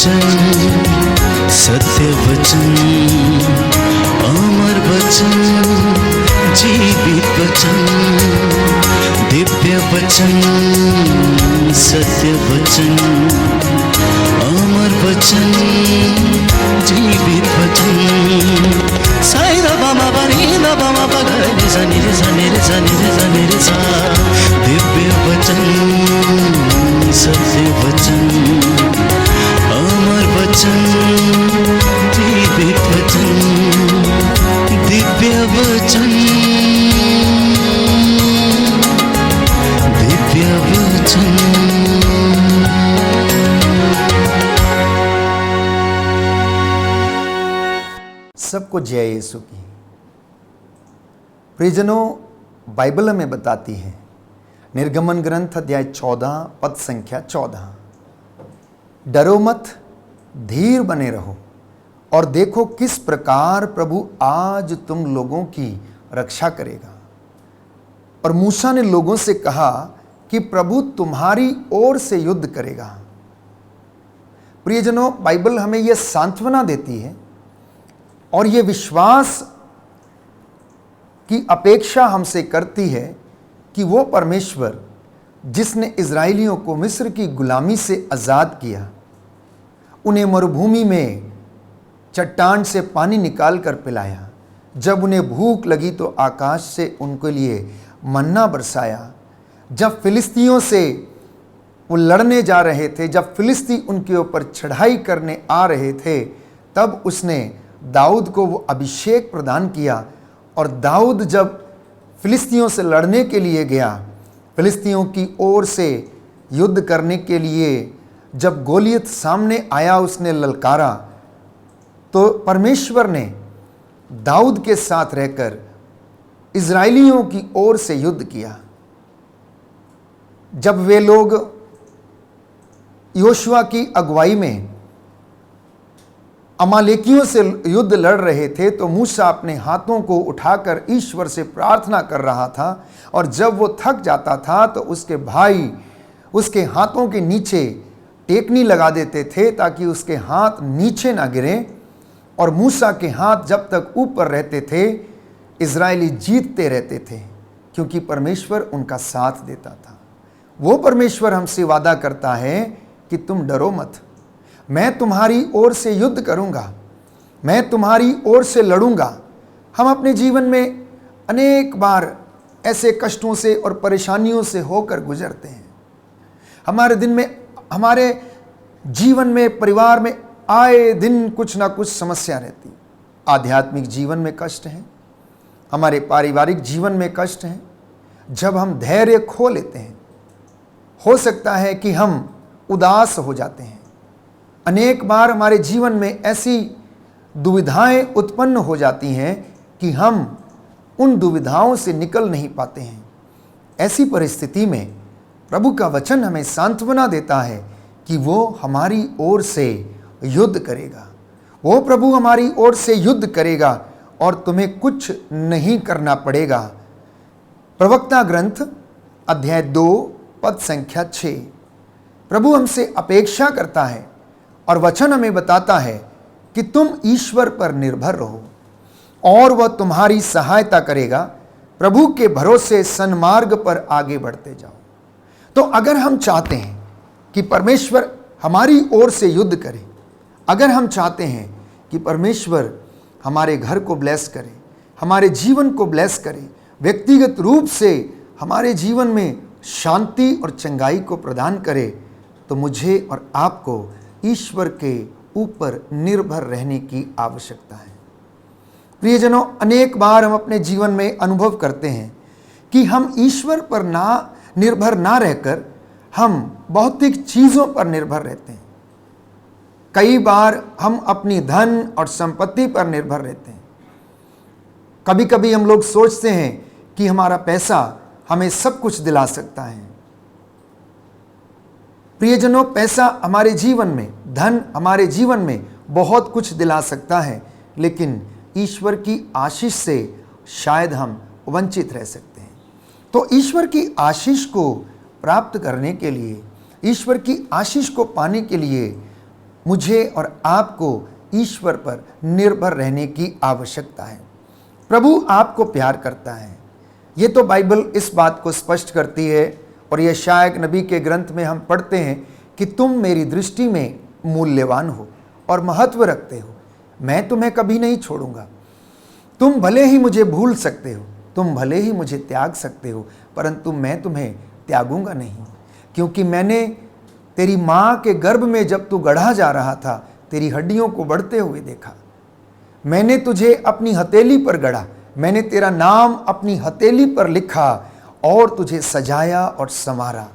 वचन, सत्य वचन, अमर वचन, जीवित वचन, दिव्य वचन, सत्य वचन, अमर वचन, जीवित वचन। साई दा बामा बनी दा बामा बगरे सा निरे सा निरे सा निरे सा निरे सा। दिव्य वचन, सत्य वचन, अमर वचन, जीवित वचन, दिव्य वचन, दिव्य वचन। सबको जय यीशु की। प्रियजनों, बाइबल हमें बताती है, निर्गमन ग्रंथ अध्याय 14 पद संख्या 14, डरो मत, धीर बने रहो और देखो किस प्रकार प्रभु आज तुम लोगों की रक्षा करेगा। और मूसा ने लोगों से कहा कि प्रभु तुम्हारी ओर से युद्ध करेगा। प्रियजनों, बाइबल हमें यह सांत्वना देती है और यह विश्वास की अपेक्षा हमसे करती है कि वो परमेश्वर जिसने इज़राइलियों को मिस्र की गुलामी से आज़ाद किया, उन्हें मरुभूमि में चट्टान से पानी निकाल कर पिलाया, जब उन्हें भूख लगी तो आकाश से उनके लिए मन्ना बरसाया, जब फिलिस्तियों से वो लड़ने जा रहे थे, जब फिलिस्ती उनके ऊपर चढ़ाई करने आ रहे थे, तब उसने दाऊद को वो अभिषेक प्रदान किया। और दाऊद जब फिलिस्तियों से लड़ने के लिए गया, फिलिस्तियों की ओर से युद्ध करने के लिए जब गोलियत सामने आया, उसने ललकारा, तो परमेश्वर ने दाऊद के साथ रहकर इज़राइलियों की ओर से युद्ध किया। जब वे लोग योशुआ की अगुवाई में अमालेकियों से युद्ध लड़ रहे थे, तो मूसा अपने हाथों को उठाकर ईश्वर से प्रार्थना कर रहा था, और जब वो थक जाता था तो उसके भाई उसके हाथों के नीचे टेकनी लगा देते थे ताकि उसके हाथ नीचे ना गिरें। और मूसा के हाथ जब तक ऊपर रहते थे, इज़राइली जीतते रहते थे, क्योंकि परमेश्वर उनका साथ देता था। वो परमेश्वर हमसे वादा करता है कि तुम डरो मत, मैं तुम्हारी ओर से युद्ध करूंगा, मैं तुम्हारी ओर से लड़ूंगा। हम अपने जीवन में अनेक बार ऐसे कष्टों से और परेशानियों से होकर गुजरते हैं। हमारे दिन में, हमारे जीवन में, परिवार में आए दिन कुछ ना कुछ समस्या रहती। आध्यात्मिक जीवन में कष्ट है, हमारे पारिवारिक जीवन में कष्ट है। जब हम धैर्य खो लेते हैं, हो सकता है कि हम उदास हो जाते हैं। अनेक बार हमारे जीवन में ऐसी दुविधाएं उत्पन्न हो जाती हैं कि हम उन दुविधाओं से निकल नहीं पाते हैं। ऐसी परिस्थिति में प्रभु का वचन हमें सांत्वना देता है कि वो हमारी ओर से युद्ध करेगा। वो प्रभु हमारी ओर से युद्ध करेगा और तुम्हें कुछ नहीं करना पड़ेगा। प्रवक्ता ग्रंथ अध्याय 2 पद संख्या 6। प्रभु हमसे अपेक्षा करता है और वचन हमें बताता है कि तुम ईश्वर पर निर्भर रहो और वह तुम्हारी सहायता करेगा। प्रभु के भरोसे सन्मार्ग पर आगे बढ़ते जाओ। तो अगर हम चाहते हैं कि परमेश्वर हमारी ओर से युद्ध करे, अगर हम चाहते हैं कि परमेश्वर हमारे घर को ब्लेस करे, हमारे जीवन को ब्लेस करे, व्यक्तिगत रूप से हमारे जीवन में शांति और चंगाई को प्रदान करे, तो मुझे और आपको ईश्वर के ऊपर निर्भर रहने की आवश्यकता है। प्रियजनों, अनेक बार हम अपने जीवन में अनुभव करते हैं कि हम ईश्वर पर निर्भर ना रहकर हम भौतिक चीज़ों पर निर्भर रहते हैं। कई बार हम अपनी धन और संपत्ति पर निर्भर रहते हैं। कभी कभी हम लोग सोचते हैं कि हमारा पैसा हमें सब कुछ दिला सकता है। प्रियजनों, पैसा हमारे जीवन में, धन हमारे जीवन में बहुत कुछ दिला सकता है, लेकिन ईश्वर की आशीष से शायद हम वंचित रह सकते हैं। तो ईश्वर की आशीष को प्राप्त करने के लिए, ईश्वर की आशीष को पाने के लिए मुझे और आपको ईश्वर पर निर्भर रहने की आवश्यकता है। प्रभु आपको प्यार करता है। ये तो बाइबल इस बात को स्पष्ट करती है और यशायाह नबी के ग्रंथ में हम पढ़ते हैं कि तुम मेरी दृष्टि में मूल्यवान हो और महत्व रखते हो, मैं तुम्हें कभी नहीं छोड़ूंगा। तुम भले ही मुझे भूल सकते हो, तुम भले ही मुझे त्याग सकते हो, परंतु मैं तुम्हें त्यागूंगा नहीं, क्योंकि मैंने तेरी माँ के गर्भ में जब तू गढ़ा जा रहा था तेरी हड्डियों को बढ़ते हुए देखा। मैंने तुझे अपनी हथेली पर गढ़ा, मैंने तेरा नाम अपनी हथेली पर लिखा और तुझे सजाया और संवारा।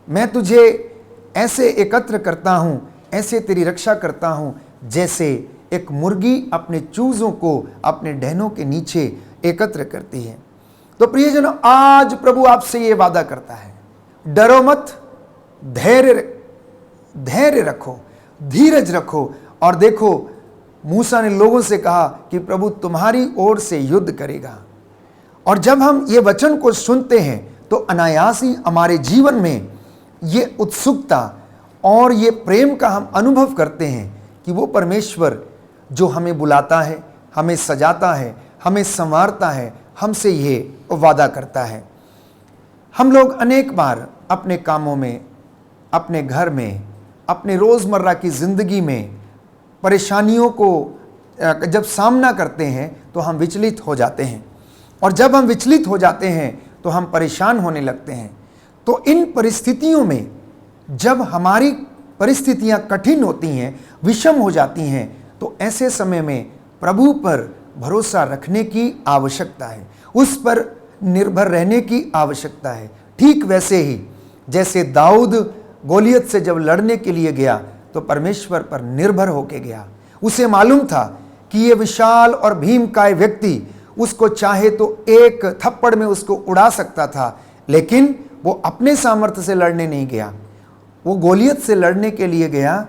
मैं तुझे ऐसे एकत्र करता हूँ, ऐसे तेरी रक्षा करता हूँ जैसे एक मुर्गी अपने चूजों को अपने डहनों के नीचे एकत्र करती है। तो प्रियजनों, आज प्रभु आपसे ये वादा करता है, डरो मत, धैर्य रखो, धीरज रखो। और देखो, मूसा ने लोगों से कहा कि प्रभु तुम्हारी ओर से युद्ध करेगा। और जब हम ये वचन को सुनते हैं तो अनायास ही हमारे जीवन में ये उत्सुकता और ये प्रेम का हम अनुभव करते हैं कि वो परमेश्वर जो हमें बुलाता है, हमें सजाता है, हमें संवारता है, हमसे ये वादा करता है। हम लोग अनेक बार अपने कामों में, अपने घर में, अपने रोज़मर्रा की ज़िंदगी में परेशानियों को जब सामना करते हैं तो हम विचलित हो जाते हैं, और जब हम विचलित हो जाते हैं तो हम परेशान होने लगते हैं। तो इन परिस्थितियों में जब हमारी परिस्थितियां कठिन होती हैं, विषम हो जाती हैं, तो ऐसे समय में प्रभु पर भरोसा रखने की आवश्यकता है, उस पर निर्भर रहने की आवश्यकता है। ठीक वैसे ही जैसे दाऊद गोलियत से जब लड़ने के लिए गया तो परमेश्वर पर निर्भर होके गया। उसे मालूम था कि ये विशाल और भीमकाय व्यक्ति उसको चाहे तो एक थप्पड़ में उसको उड़ा सकता था, लेकिन वो अपने सामर्थ्य से लड़ने नहीं गया। वो गोलियत से लड़ने के लिए गया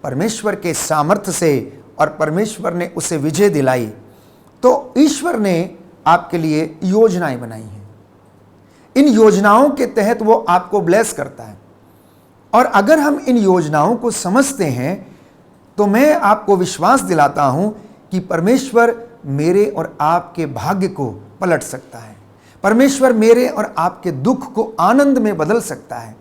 परमेश्वर के सामर्थ्य से, और परमेश्वर ने उसे विजय दिलाई। तो ईश्वर ने आपके लिए योजनाएं बनाई हैं। इन योजनाओं के तहत वो आपको ब्लेस करता है, और अगर हम इन योजनाओं को समझते हैं तो मैं आपको विश्वास दिलाता हूं कि परमेश्वर मेरे और आपके भाग्य को पलट सकता है। परमेश्वर मेरे और आपके दुख को आनंद में बदल सकता है।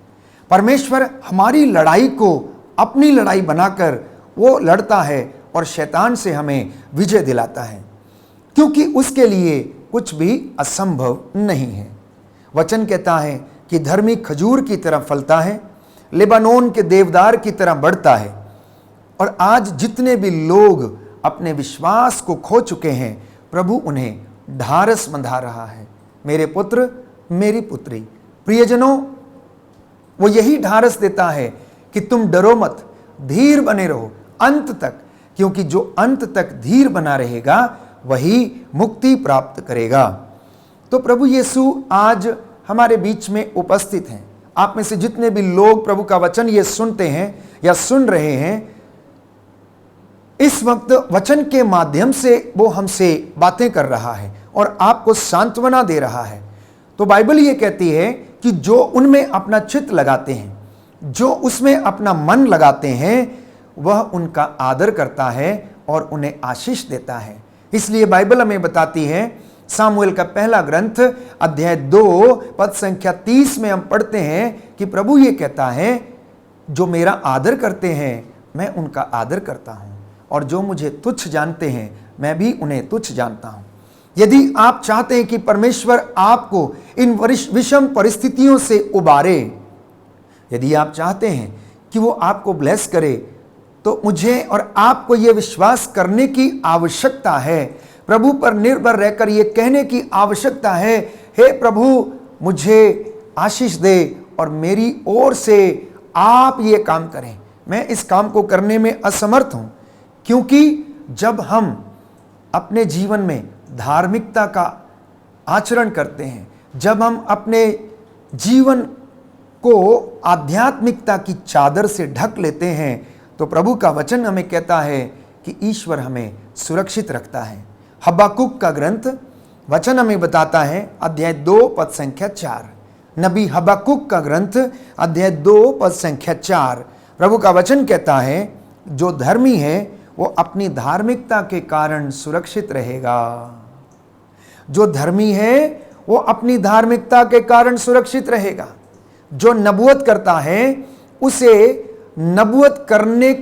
परमेश्वर हमारी लड़ाई को अपनी लड़ाई बनाकर वो लड़ता है और शैतान से हमें विजय दिलाता है, क्योंकि उसके लिए कुछ भी असंभव नहीं है। वचन कहता है कि धर्मी खजूर की तरह फलता है, लेबानोन के देवदार की तरह बढ़ता है। और आज जितने भी लोग अपने विश्वास को खो चुके हैं, प्रभु उन्हें ढारस बंधा रहा है। मेरे पुत्र, मेरी पुत्री, प्रियजनों, वो यही ढारस देता है कि तुम डरो मत, धीर बने रहो अंत तक, क्योंकि जो अंत तक धीर बना रहेगा वही मुक्ति प्राप्त करेगा। तो प्रभु यीशु आज हमारे बीच में उपस्थित हैं। आप में से जितने भी लोग प्रभु का वचन ये सुनते हैं या सुन रहे हैं, इस वक्त वचन के माध्यम से वो हमसे बातें कर रहा है और आपको सांत्वना दे रहा है। तो बाइबल ये कहती है कि जो उनमें अपना चित्त लगाते हैं, जो उसमें अपना मन लगाते हैं, वह उनका आदर करता है और उन्हें आशीष देता है। इसलिए बाइबल हमें बताती है, सामुएल का पहला ग्रंथ अध्याय 2 पद संख्या 30 में हम पढ़ते हैं कि प्रभु ये कहता है, जो मेरा आदर करते हैं मैं उनका आदर करता हूं, और जो मुझे तुच्छ जानते हैं मैं भी उन्हें तुच्छ जानता हूं। यदि आप चाहते हैं कि परमेश्वर आपको इन विषम परिस्थितियों से उबारे, यदि आप चाहते हैं कि वो आपको ब्लेस करे, तो मुझे और आपको ये विश्वास करने की आवश्यकता है, प्रभु पर निर्भर रहकर ये कहने की आवश्यकता है, हे प्रभु मुझे आशीष दे और मेरी ओर से आप ये काम करें। मैं इस काम को करने में असमर्थ हूं, क्योंकि जब हम अपने जीवन में धार्मिकता का आचरण करते हैं, जब हम अपने जीवन को आध्यात्मिकता की चादर से ढक लेते हैं, तो प्रभु का वचन हमें कहता है कि ईश्वर हमें सुरक्षित रखता है। हबक्कुक का ग्रंथ वचन हमें बताता है, अध्याय 2 पद संख्या 4, नबी हबक्कुक का ग्रंथ अध्याय 2 पद संख्या 4, प्रभु का वचन कहता है, जो धर्मी है वो अपनी धार्मिकता के कारण सुरक्षित रहेगा। जो धर्मी है वो अपनी धार्मिकता के कारण सुरक्षित रहेगा। जो नबूवत करता है उसे नबूवत करने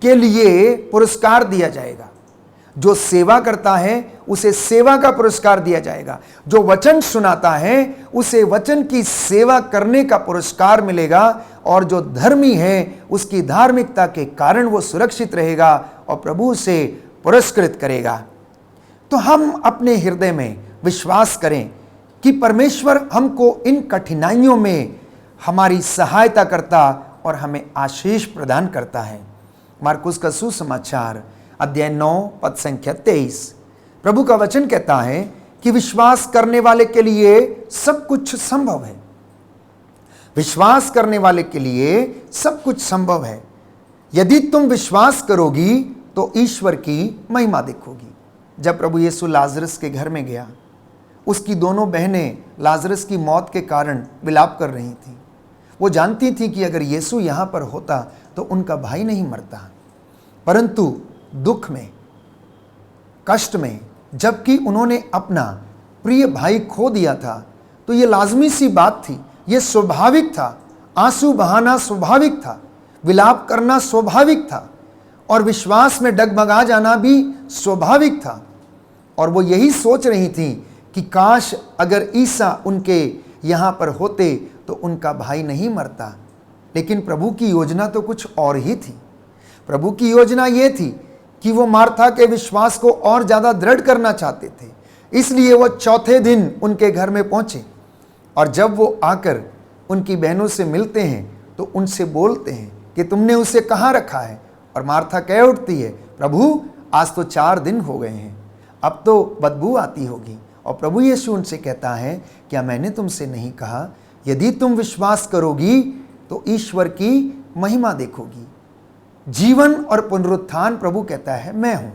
के लिए पुरस्कार दिया जाएगा। जो सेवा करता है उसे सेवा का पुरस्कार दिया जाएगा। जो वचन सुनाता है उसे वचन की सेवा करने का पुरस्कार मिलेगा। और जो धर्मी है उसकी धार्मिकता के कारण वो सुरक्षित रहेगा और प्रभु उसे पुरस्कृत करेगा। तो हम अपने हृदय में विश्वास करें कि परमेश्वर हमको इन कठिनाइयों में हमारी सहायता करता और हमें आशीष प्रदान करता है। मार्कुस का सुसमाचार अध्याय 9 पद संख्या 23। प्रभु का वचन कहता है कि विश्वास करने वाले के लिए सब कुछ संभव है। विश्वास करने वाले के लिए सब कुछ संभव है। यदि तुम विश्वास करोगी तो ईश्वर की महिमा देखोगी। जब प्रभु यीशु लाजरस के घर में गया, उसकी दोनों बहनें लाजरस की मौत के कारण विलाप कर रही थीं। वो जानती थी कि अगर यीशु यहाँ पर होता तो उनका भाई नहीं मरता, परंतु दुख में, कष्ट में, जबकि उन्होंने अपना प्रिय भाई खो दिया था, तो ये लाजमी सी बात थी, ये स्वाभाविक था। आंसू बहाना स्वाभाविक था, विलाप करना स्वाभाविक था और विश्वास में डगमगा जाना भी स्वाभाविक था। और वो यही सोच रही थी कि काश अगर ईसा उनके यहाँ पर होते तो उनका भाई नहीं मरता। लेकिन प्रभु की योजना तो कुछ और ही थी। प्रभु की योजना ये थी कि वो मार्था के विश्वास को और ज़्यादा दृढ़ करना चाहते थे। इसलिए वो चौथे दिन उनके घर में पहुँचे और जब वो आकर उनकी बहनों से मिलते हैं तो उनसे बोलते हैं कि तुमने उसे कहाँ रखा है। और मार्था कह उठती है, प्रभु आज तो 4 दिन हो गए हैं, अब तो बदबू आती होगी। और प्रभु यीशु उनसे कहता है, क्या मैंने तुमसे नहीं कहा यदि तुम विश्वास करोगी तो ईश्वर की महिमा देखोगी। जीवन और पुनरुत्थान प्रभु कहता है मैं हूं,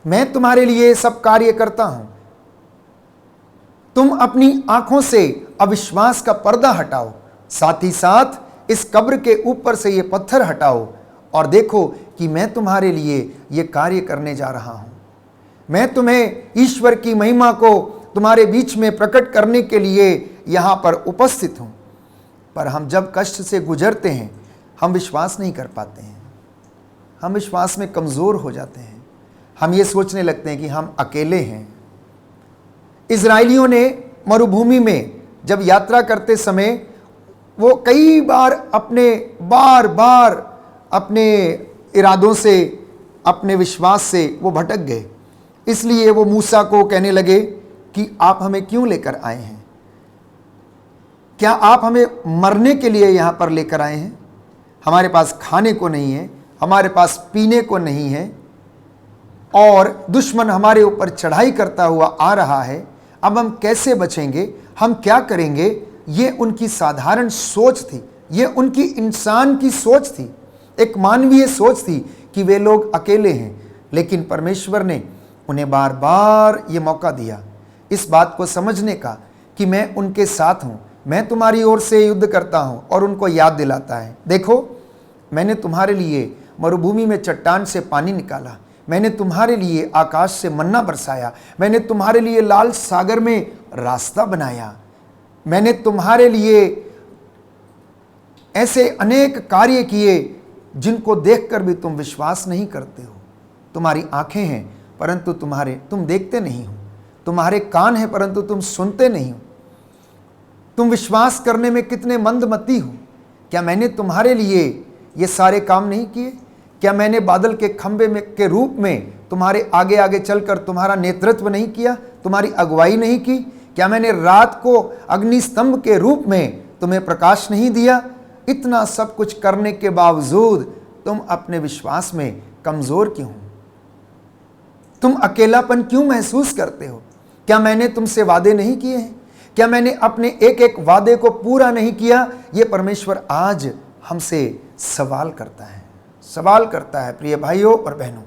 मैं तुम्हारे लिए सब कार्य करता हूं। तुम अपनी आंखों से अविश्वास का पर्दा हटाओ, साथ ही साथ इस कब्र के ऊपर से ये पत्थर हटाओ और देखो कि मैं तुम्हारे लिए ये कार्य करने जा रहा हूं। मैं तुम्हें ईश्वर की महिमा को तुम्हारे बीच में प्रकट करने के लिए यहाँ पर उपस्थित हूँ। पर हम जब कष्ट से गुजरते हैं हम विश्वास नहीं कर पाते हैं, हम विश्वास में कमज़ोर हो जाते हैं। हम ये सोचने लगते हैं कि हम अकेले हैं। इजराइलियों ने मरुभूमि में जब यात्रा करते समय वो कई बार बार अपने इरादों से, अपने विश्वास से वो भटक गए। इसलिए वो मूसा को कहने लगे कि आप हमें क्यों लेकर आए हैं? क्या आप हमें मरने के लिए यहाँ पर लेकर आए हैं? हमारे पास खाने को नहीं है, हमारे पास पीने को नहीं है और दुश्मन हमारे ऊपर चढ़ाई करता हुआ आ रहा है। अब हम कैसे बचेंगे? हम क्या करेंगे? ये उनकी साधारण सोच थी, ये उनकी इंसान की सोच थी, एक मानवीय सोच थी कि वे लोग अकेले हैं। लेकिन परमेश्वर ने उन्हें बार बार ये मौका दिया इस बात को समझने का कि मैं उनके साथ हूँ, मैं तुम्हारी ओर से युद्ध करता हूँ। और उनको याद दिलाता है, देखो मैंने तुम्हारे लिए मरुभूमि में चट्टान से पानी निकाला, मैंने तुम्हारे लिए आकाश से मन्ना बरसाया, मैंने तुम्हारे लिए लाल सागर में रास्ता बनाया, मैंने तुम्हारे लिए ऐसे अनेक कार्य किए जिनको देखकर भी तुम विश्वास नहीं करते हो। तुम्हारी आंखें हैं परंतु तुम देखते नहीं हो, तुम्हारे कान हैं परंतु तुम सुनते नहीं हो। तुम विश्वास करने में कितने मंदमती हो। क्या मैंने तुम्हारे लिए ये सारे काम नहीं किए? क्या मैंने बादल के खंबे में के रूप में तुम्हारे आगे आगे चलकर तुम्हारा नेतृत्व नहीं किया, तुम्हारी अगुवाई नहीं की? क्या मैंने रात को अग्निस्तंभ के रूप में तुम्हें प्रकाश नहीं दिया? इतना सब कुछ करने के बावजूद तुम अपने विश्वास में कमजोर क्यों हो? तुम अकेलापन क्यों महसूस करते हो? क्या मैंने तुमसे वादे नहीं किए हैं? क्या मैंने अपने एक एक वादे को पूरा नहीं किया? ये परमेश्वर आज हमसे सवाल करता है प्रिय भाइयों और बहनों।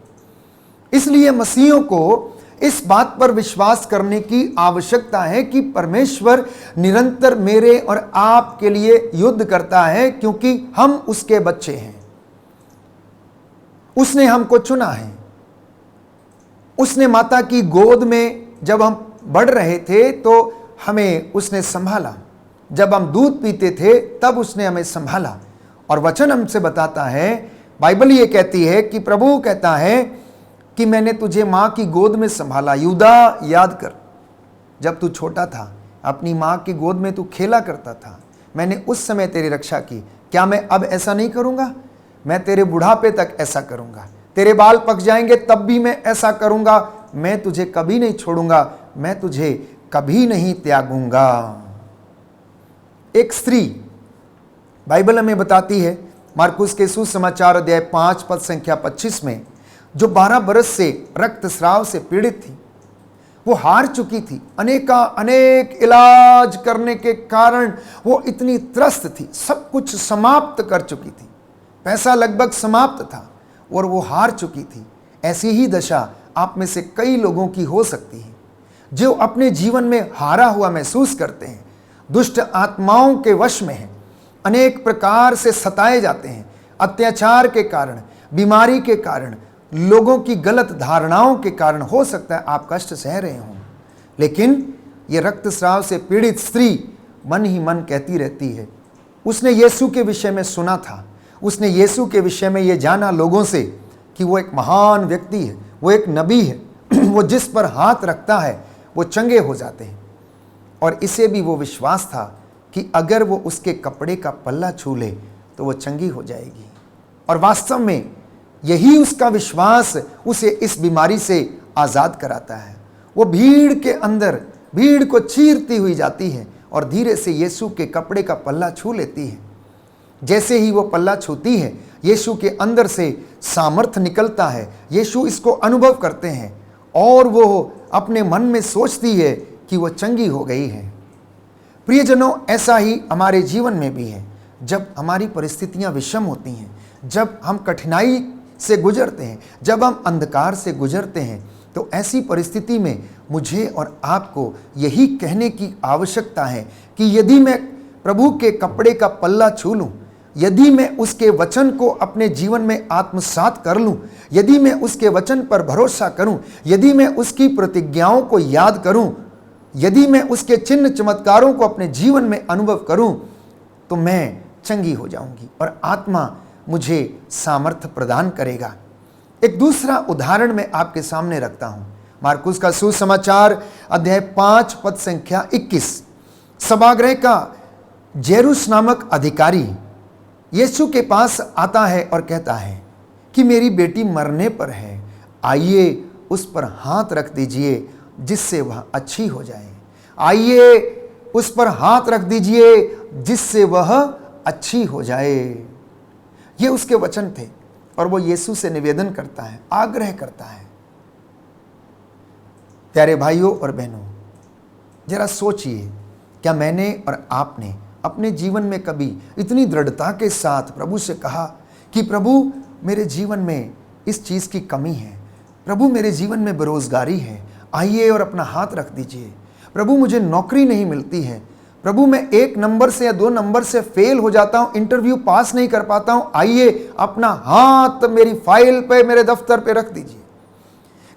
इसलिए मसीहियों को इस बात पर विश्वास करने की आवश्यकता है कि परमेश्वर निरंतर मेरे और आपके लिए युद्ध करता है, क्योंकि हम उसके बच्चे हैं। उसने हमको चुना है। उसने माता की गोद में जब हम बढ़ रहे थे तो हमें उसने संभाला, जब हम दूध पीते थे तब उसने हमें संभाला। और वचन हमसे बताता है, बाइबल ये कहती है कि प्रभु कहता है कि मैंने तुझे माँ की गोद में संभाला। यूदा, याद कर, जब तू छोटा था अपनी माँ की गोद में तू खेला करता था, मैंने उस समय तेरी रक्षा की। क्या मैं अब ऐसा नहीं करूँगा? मैं तेरे बुढ़ापे तक ऐसा करूँगा। तेरे बाल पक जाएंगे तब भी मैं ऐसा करूँगा। मैं तुझे कभी नहीं छोड़ूंगा, मैं तुझे कभी नहीं त्यागूंगा। एक स्त्री, बाइबल हमें बताती है मार्कुस के सुसमाचार अध्याय 5 पद संख्या 25 में, जो 12 बरस से रक्तस्राव से पीड़ित थी, वो हार चुकी थी। अनेक इलाज करने के कारण वो इतनी त्रस्त थी, सब कुछ समाप्त कर चुकी थी, पैसा लगभग समाप्त था और वो हार चुकी थी। ऐसी ही दशा आप में से कई लोगों की हो सकती है, जो अपने जीवन में हारा हुआ महसूस करते हैं, दुष्ट आत्माओं के वश में हैं, अनेक प्रकार से सताए जाते हैं, अत्याचार के कारण, बीमारी के कारण, लोगों की गलत धारणाओं के कारण हो सकता है आप कष्ट सह रहे हों। लेकिन ये रक्तस्राव से पीड़ित स्त्री मन ही मन कहती रहती है, उसने यीशु के विषय में सुना था, उसने यीशु के विषय में ये जाना लोगों से कि वो एक महान व्यक्ति है, वो एक नबी है, वो जिस पर हाथ रखता है वो चंगे हो जाते हैं। और इसे भी वो विश्वास था कि अगर वो उसके कपड़े का पल्ला छू ले तो वो चंगी हो जाएगी। और वास्तव में यही उसका विश्वास उसे इस बीमारी से आज़ाद कराता है। वो भीड़ के अंदर भीड़ को चीरती हुई जाती है और धीरे से यीशु के कपड़े का पल्ला छू लेती है। जैसे ही वो पल्ला छूती है, यीशु के अंदर से सामर्थ निकलता है। यीशु इसको अनुभव करते हैं और वो अपने मन में सोचती है कि वो चंगी हो गई है। प्रियजनों, ऐसा ही हमारे जीवन में भी है। जब हमारी परिस्थितियां विषम होती हैं, जब हम कठिनाई से गुजरते हैं, जब हम अंधकार से गुजरते हैं, तो ऐसी परिस्थिति में मुझे और आपको यही कहने की आवश्यकता है कि यदि मैं प्रभु के कपड़े का पल्ला छू लूं, यदि मैं उसके वचन को अपने जीवन में आत्मसात कर लूं, यदि मैं उसके वचन पर भरोसा करूं, यदि मैं उसकी प्रतिज्ञाओं को याद करूं, यदि मैं उसके चिन्ह चमत्कारों को अपने जीवन में अनुभव करूं, तो मैं चंगी हो जाऊंगी और आत्मा मुझे सामर्थ्य प्रदान करेगा। एक दूसरा उदाहरण मैं आपके सामने रखता हूं। मार्कुस का सुसमाचार अध्याय 5 पद संख्या 21। सभागृह का जेरुस नामक अधिकारी यीशु के पास आता है और कहता है कि मेरी बेटी मरने पर है, आइए उस पर हाथ रख दीजिए जिससे वह अच्छी हो जाए। आइए उस पर हाथ रख दीजिए जिससे वह अच्छी हो जाए। ये उसके वचन थे और वो यीशु से निवेदन करता है, आग्रह करता है। प्यारे भाइयों और बहनों, जरा सोचिए, क्या मैंने और आपने अपने जीवन में कभी इतनी दृढ़ता के साथ प्रभु से कहा कि प्रभु मेरे जीवन में इस चीज़ की कमी है, प्रभु मेरे जीवन में बेरोजगारी है, आइए और अपना हाथ रख दीजिए। प्रभु मुझे नौकरी नहीं मिलती है, प्रभु मैं 1 नंबर से या 2 नंबर से फेल हो जाता हूँ, इंटरव्यू पास नहीं कर पाता हूँ, आइए अपना हाथ मेरी फाइल पे, मेरे दफ्तर पे रख दीजिए।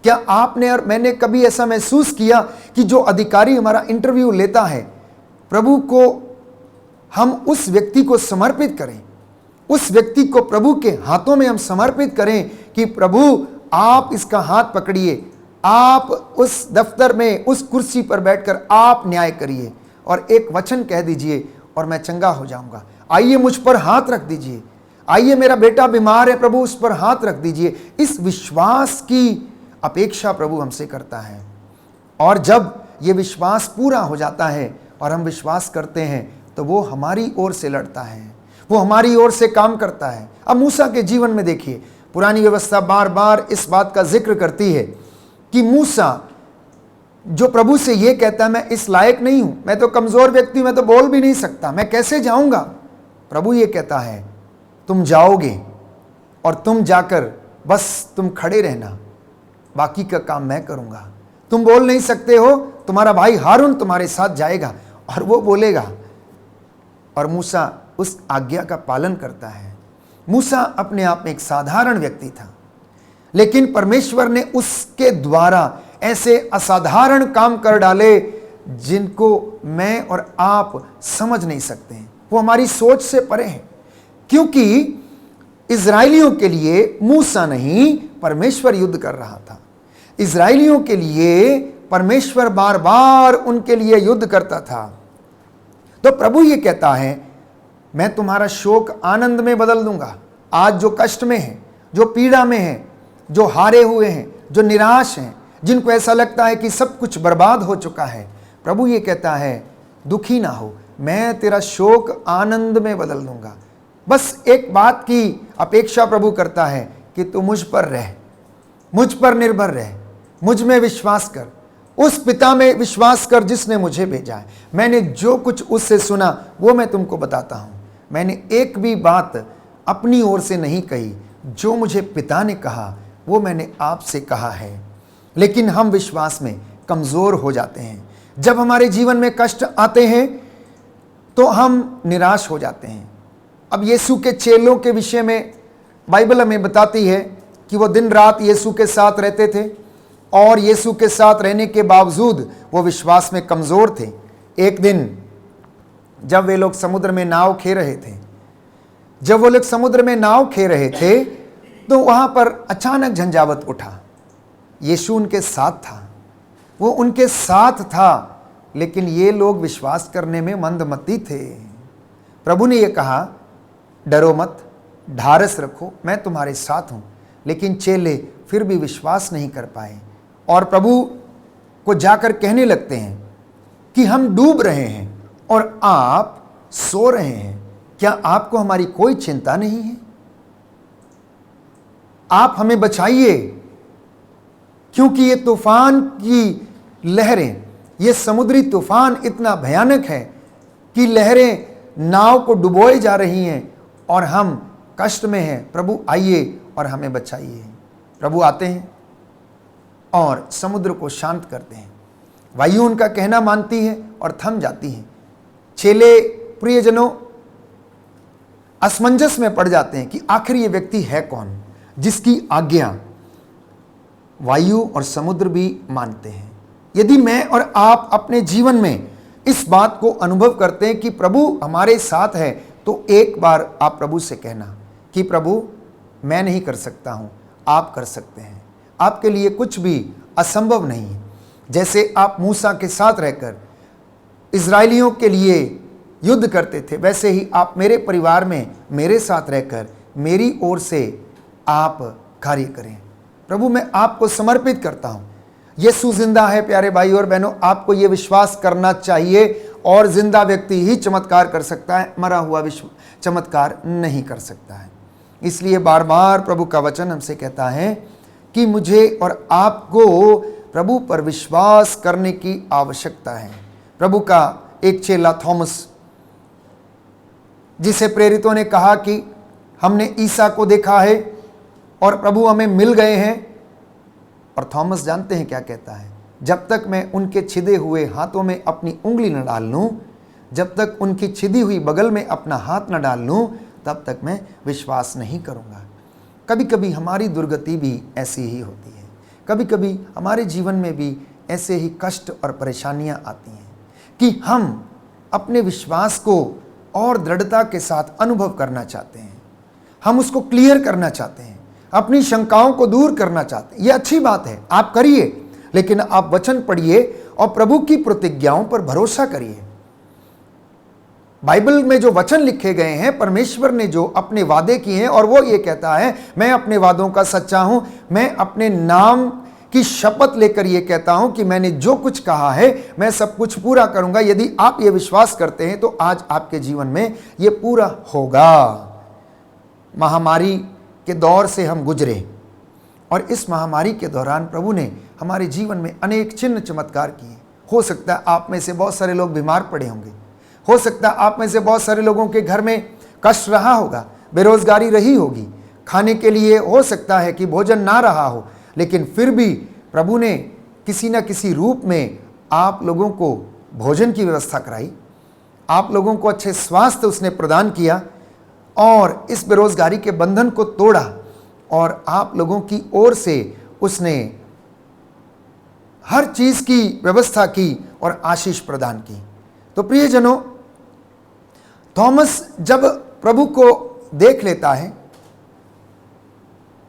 क्या आपने और मैंने कभी ऐसा महसूस किया कि जो अधिकारी हमारा इंटरव्यू लेता है, प्रभु को हम उस व्यक्ति को समर्पित करें, उस व्यक्ति को प्रभु के हाथों में हम समर्पित करें कि प्रभु आप इसका हाथ पकड़िए, आप उस दफ्तर में उस कुर्सी पर बैठकर आप न्याय करिए और एक वचन कह दीजिए और मैं चंगा हो जाऊंगा। आइए मुझ पर हाथ रख दीजिए, आइए मेरा बेटा बीमार है, प्रभु उस पर हाथ रख दीजिए। इस विश्वास की अपेक्षा प्रभु हमसे करता है और जब ये विश्वास पूरा हो जाता है और हम विश्वास करते हैं तो वो हमारी ओर से लड़ता है, वो हमारी ओर से काम करता है। अब मूसा के जीवन में देखिए, पुरानी व्यवस्था बार बार इस बात का जिक्र करती है कि मूसा जो प्रभु से ये कहता है मैं इस लायक नहीं हूं, मैं तो कमजोर व्यक्ति हूं, मैं तो बोल भी नहीं सकता, मैं कैसे जाऊंगा। प्रभु ये कहता है तुम जाओगे और तुम जाकर बस तुम खड़े रहना, बाकी का काम मैं करूंगा। तुम बोल नहीं सकते हो, तुम्हारा भाई हारून तुम्हारे साथ जाएगा और वो बोलेगा। और मूसा उस आज्ञा का पालन करता है। मूसा अपने आप में एक साधारण व्यक्ति था, लेकिन परमेश्वर ने उसके द्वारा ऐसे असाधारण काम कर डाले जिनको मैं और आप समझ नहीं सकते हैं। वो हमारी सोच से परे हैं, क्योंकि इजराइलियों के लिए मूसा नहीं, परमेश्वर युद्ध कर रहा था। इजराइलियों के लिए परमेश्वर बार बार उनके लिए युद्ध करता था। तो प्रभु ये कहता है, मैं तुम्हारा शोक आनंद में बदल दूंगा। आज जो कष्ट में है, जो पीड़ा में है, जो हारे हुए हैं, जो निराश हैं, जिनको ऐसा लगता है कि सब कुछ बर्बाद हो चुका है, प्रभु ये कहता है, दुखी ना हो, मैं तेरा शोक आनंद में बदल दूंगा। बस एक बात की अपेक्षा प्रभु करता है कि तू मुझ पर रह, मुझ पर निर्भर रह, मुझ में विश्वास कर, उस पिता में विश्वास कर जिसने मुझे भेजा है। मैंने जो कुछ उससे सुना वो मैं तुमको बताता हूं। मैंने एक भी बात अपनी ओर से नहीं कही, जो मुझे पिता ने कहा वो मैंने आपसे कहा है। लेकिन हम विश्वास में कमजोर हो जाते हैं। जब हमारे जीवन में कष्ट आते हैं तो हम निराश हो जाते हैं। अब यीशु के चेलों के विषय में बाइबल हमें बताती है कि वो दिन रात यीशु के साथ रहते थे, और यीशु के साथ रहने के बावजूद वो विश्वास में कमजोर थे। एक दिन जब वे लोग समुद्र में नाव खे रहे थे, तो वहां पर अचानक झंझावत उठा। यीशु उनके साथ था, वो उनके साथ था, लेकिन ये लोग विश्वास करने में मंदमती थे। प्रभु ने ये कहा, डरो मत, ढारस रखो, मैं तुम्हारे साथ हूं। लेकिन चेले फिर भी विश्वास नहीं कर पाए और प्रभु को जाकर कहने लगते हैं कि हम डूब रहे हैं और आप सो रहे हैं। क्या आपको हमारी कोई चिंता नहीं है? आप हमें बचाइए, क्योंकि ये तूफान की लहरें, ये समुद्री तूफान इतना भयानक है कि लहरें नाव को डुबोए जा रही हैं और हम कष्ट में हैं। प्रभु आइए और हमें बचाइए। प्रभु आते हैं और समुद्र को शांत करते हैं। वायु उनका कहना मानती है और थम जाती है। चेले प्रियजनों असमंजस में पड़ जाते हैं कि आखिर ये व्यक्ति है कौन जिसकी आज्ञा वायु और समुद्र भी मानते हैं। यदि मैं और आप अपने जीवन में इस बात को अनुभव करते हैं कि प्रभु हमारे साथ है, तो एक बार आप प्रभु से कहना कि प्रभु मैं नहीं कर सकता हूं, आप कर सकते हैं। आपके लिए कुछ भी असंभव नहीं है। जैसे आप मूसा के साथ रहकर इजरायलियों के लिए युद्ध करते थे, वैसे ही आप मेरे परिवार में मेरे साथ रहकर मेरी ओर से आप कार्य करें। प्रभु मैं आपको समर्पित करता हूं। यीशु जिंदा है प्यारे भाई और बहनों, आपको यह विश्वास करना चाहिए। और जिंदा व्यक्ति ही चमत्कार कर सकता है, मरा हुआ विश्व चमत्कार नहीं कर सकता है। इसलिए बार बार प्रभु का वचन हमसे कहता है कि मुझे और आपको प्रभु पर विश्वास करने की आवश्यकता है। प्रभु का एक चेला थॉमस, जिसे प्रेरितों ने कहा कि हमने ईसा को देखा है और प्रभु हमें मिल गए हैं, और थॉमस जानते हैं क्या कहता है, जब तक मैं उनके छिदे हुए हाथों में अपनी उंगली न डाल लूं, जब तक उनकी छिदी हुई बगल में अपना हाथ न डाल लूं, तब तक मैं विश्वास नहीं करूंगा। कभी कभी हमारी दुर्गति भी ऐसी ही होती है। कभी कभी हमारे जीवन में भी ऐसे ही कष्ट और परेशानियां आती हैं कि हम अपने विश्वास को और दृढ़ता के साथ अनुभव करना चाहते हैं। हम उसको क्लियर करना चाहते हैं, अपनी शंकाओं को दूर करना चाहते हैं। यह अच्छी बात है, आप करिए, लेकिन आप वचन पढ़िए और प्रभु की प्रतिज्ञाओं पर भरोसा करिए। बाइबल में जो वचन लिखे गए हैं, परमेश्वर ने जो अपने वादे किए हैं, और वो ये कहता है मैं अपने वादों का सच्चा हूं। मैं अपने नाम की शपथ लेकर ये कहता हूं कि मैंने जो कुछ कहा है मैं सब कुछ पूरा करूंगा। यदि आप ये विश्वास करते हैं तो आज आपके जीवन में ये पूरा होगा। महामारी के दौर से हम गुजरे और इस महामारी के दौरान प्रभु ने हमारे जीवन में अनेक चिन्ह चमत्कार किए। हो सकता है आप में से बहुत सारे लोग बीमार पड़े होंगे, हो सकता है आप में से बहुत सारे लोगों के घर में कष्ट रहा होगा, बेरोजगारी रही होगी, खाने के लिए हो सकता है कि भोजन ना रहा हो, लेकिन फिर भी प्रभु ने किसी न किसी रूप में आप लोगों को भोजन की व्यवस्था कराई, आप लोगों को अच्छे स्वास्थ्य उसने प्रदान किया और इस बेरोजगारी के बंधन को तोड़ा और आप लोगों की ओर से उसने हर चीज की व्यवस्था की और आशीष प्रदान की। तो प्रियजनों, थॉमस जब प्रभु को देख लेता है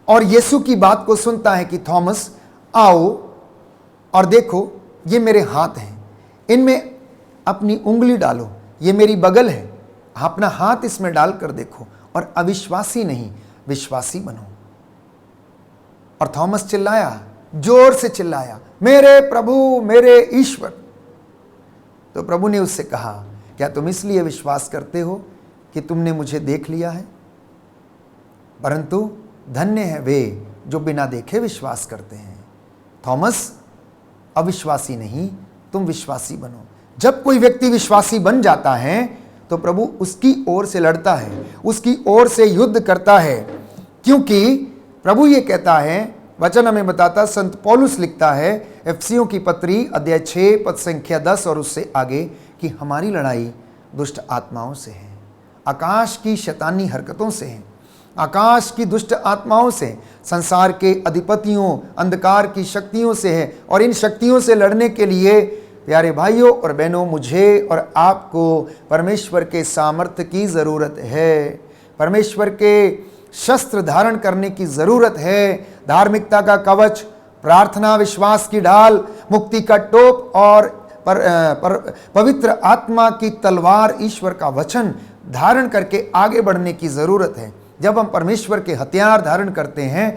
और यीशु की बात को सुनता है कि थॉमस आओ और देखो, ये मेरे हाथ हैं, इनमें अपनी उंगली डालो, ये मेरी बगल है, अपना हाथ इसमें डालकर देखो और अविश्वासी नहीं विश्वासी बनो। और थॉमस चिल्लाया, जोर से चिल्लाया, मेरे प्रभु, मेरे ईश्वर। तो प्रभु ने उससे कहा, क्या तुम इसलिए विश्वास करते हो कि तुमने मुझे देख लिया है? परंतु धन्य है वे जो बिना देखे विश्वास करते हैं। थॉमस, अविश्वासी नहीं, तुम विश्वासी बनो। जब कोई व्यक्ति विश्वासी बन जाता है तो प्रभु उसकी ओर से लड़ता है, उसकी ओर से युद्ध करता है, क्योंकि प्रभु ये कहता है, वचन हमें बताता, संत पौलुस लिखता है एफिसियों की पत्री अध्याय 6 पद संख्या 10 और उससे आगे कि हमारी लड़ाई दुष्ट आत्माओं से है, आकाश की शैतानी हरकतों से है, आकाश की दुष्ट आत्माओं से, संसार के अधिपतियों, अंधकार की शक्तियों से है। और इन शक्तियों से लड़ने के लिए प्यारे भाइयों और बहनों, मुझे और आपको परमेश्वर के सामर्थ्य की ज़रूरत है, परमेश्वर के शस्त्र धारण करने की ज़रूरत है। धार्मिकता का कवच, प्रार्थना, विश्वास की ढाल, मुक्ति का टोप और पवित्र आत्मा की तलवार, ईश्वर का वचन धारण करके आगे बढ़ने की ज़रूरत है। जब हम परमेश्वर के हथियार धारण करते हैं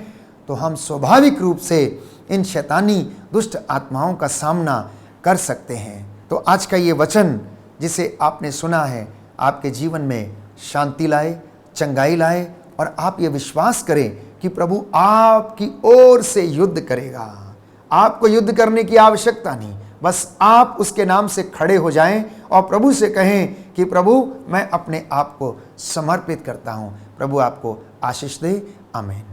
तो हम स्वाभाविक रूप से इन शैतानी दुष्ट आत्माओं का सामना कर सकते हैं। तो आज का ये वचन जिसे आपने सुना है आपके जीवन में शांति लाए, चंगाई लाए और आप ये विश्वास करें कि प्रभु आपकी ओर से युद्ध करेगा। आपको युद्ध करने की आवश्यकता नहीं, बस आप उसके नाम से खड़े हो जाएं और प्रभु से कहें कि प्रभु, मैं अपने आप को समर्पित करता हूं। प्रभु आपको आशीष दे। आमीन।